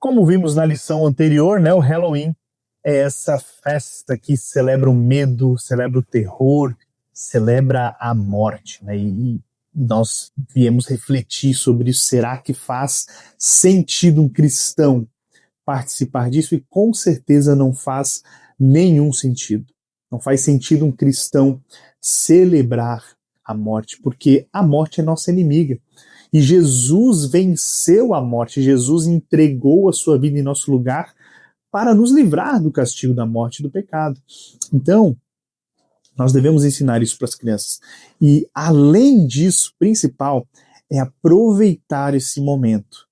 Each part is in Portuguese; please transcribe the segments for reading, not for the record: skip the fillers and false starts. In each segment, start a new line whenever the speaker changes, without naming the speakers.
Como vimos na lição anterior, né, o Halloween é essa festa que celebra o medo, celebra o terror, celebra a morte, né? E nós viemos refletir sobre isso. Será que faz sentido um cristão participar disso? E com certeza não faz nenhum sentido. Não faz sentido um cristão celebrar a morte, porque a morte é nossa inimiga. E Jesus venceu a morte, Jesus entregou a sua vida em nosso lugar para nos livrar do castigo da morte e do pecado. Então, nós devemos ensinar isso para as crianças. E, além disso, o principal é aproveitar esse momento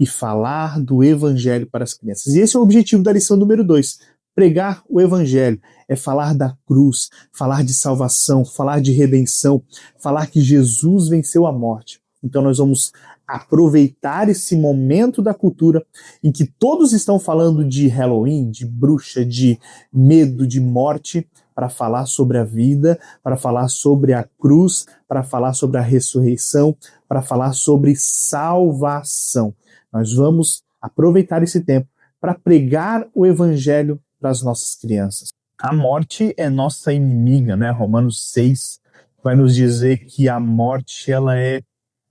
e falar do Evangelho para as crianças. E esse é o objetivo da lição número 2. Pregar o Evangelho é falar da cruz, falar de salvação, falar de redenção, falar que Jesus venceu a morte. Então nós vamos aproveitar esse momento da cultura em que todos estão falando de Halloween, de bruxa, de medo, de morte, para falar sobre a vida, para falar sobre a cruz, para falar sobre a ressurreição, para falar sobre salvação. Nós vamos aproveitar esse tempo para pregar o Evangelho para as nossas crianças. A morte é nossa inimiga, né? Romanos 6 vai nos dizer que a morte ela é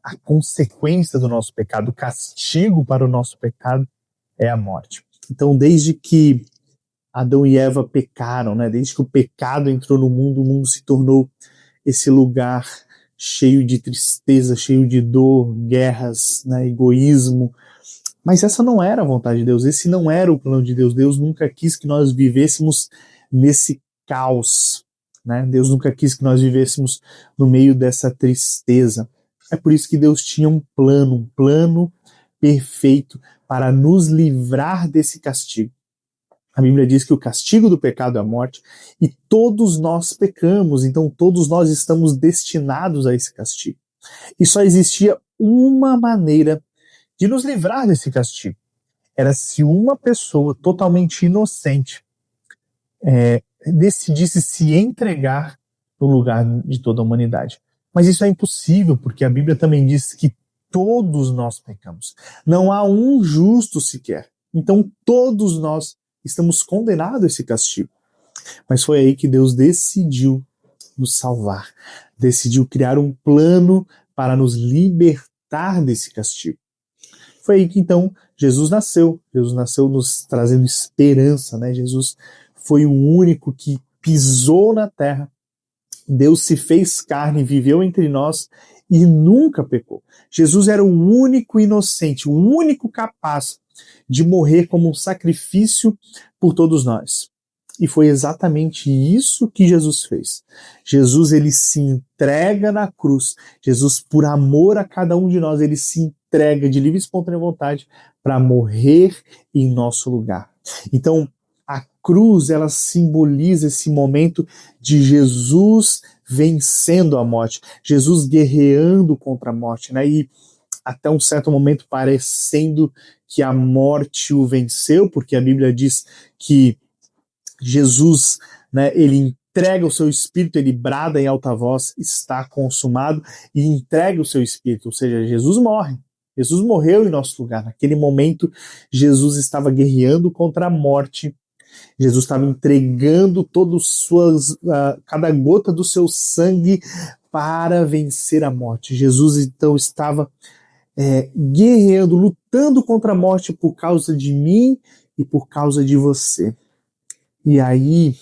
a consequência do nosso pecado, o castigo para o nosso pecado é a morte. Então, desde que Adão e Eva pecaram, né? Desde que o pecado entrou no mundo, o mundo se tornou esse lugar cheio de tristeza, cheio de dor, guerras, né? Egoísmo. Mas essa não era a vontade de Deus, esse não era o plano de Deus. Deus nunca quis que nós vivêssemos nesse caos, né? Deus nunca quis que nós vivêssemos no meio dessa tristeza. É por isso que Deus tinha um plano perfeito para nos livrar desse castigo. A Bíblia diz que o castigo do pecado é a morte e todos nós pecamos, então todos nós estamos destinados a esse castigo. E só existia uma maneira de nos livrar desse castigo. Era se uma pessoa totalmente inocente decidisse se entregar no lugar de toda a humanidade. Mas isso é impossível, porque a Bíblia também diz que todos nós pecamos. Não há um justo sequer. Então todos nós estamos condenados a esse castigo. Mas foi aí que Deus decidiu nos salvar. Decidiu criar um plano para nos libertar desse castigo. Foi aí que então Jesus nasceu. Jesus nasceu nos trazendo esperança, né? Jesus foi o único que pisou na terra. Deus se fez carne, viveu entre nós e nunca pecou. Jesus era o único inocente, o único capaz de morrer como um sacrifício por todos nós. E foi exatamente isso que Jesus fez. Jesus, ele se entrega na cruz. Jesus, por amor a cada um de nós, ele se entrega de livre e espontânea vontade para morrer em nosso lugar. Então, a cruz, ela simboliza esse momento de Jesus vencendo a morte, Jesus guerreando contra a morte, né? E até um certo momento parecendo que a morte o venceu, porque a Bíblia diz que Jesus, né, ele entrega o seu espírito, ele brada em alta voz, está consumado, e entrega o seu espírito, ou seja, Jesus morre. Jesus morreu em nosso lugar. Naquele momento, Jesus estava guerreando contra a morte. Jesus estava entregando cada gota do seu sangue para vencer a morte. Jesus então estava guerreando, lutando contra a morte por causa de mim e por causa de você. E aí,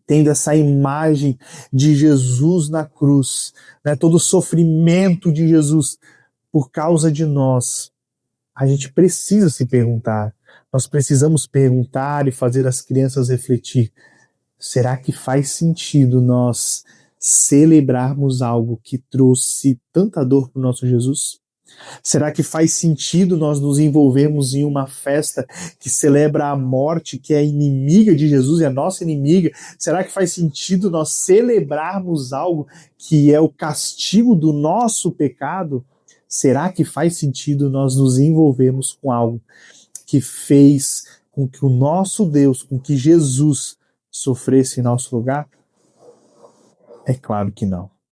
tendo essa imagem de Jesus na cruz, né, todo o sofrimento de Jesus por causa de nós, a gente precisa se perguntar, nós precisamos perguntar e fazer as crianças refletir, será que faz sentido nós celebrarmos algo que trouxe tanta dor para o nosso Jesus? Será que faz sentido nós nos envolvermos em uma festa que celebra a morte, que é inimiga de Jesus, é a nossa inimiga? Será que faz sentido nós celebrarmos algo que é o castigo do nosso pecado? Será que faz sentido nós nos envolvermos com algo que fez com que o nosso Deus, com que Jesus sofresse em nosso lugar? É claro que não.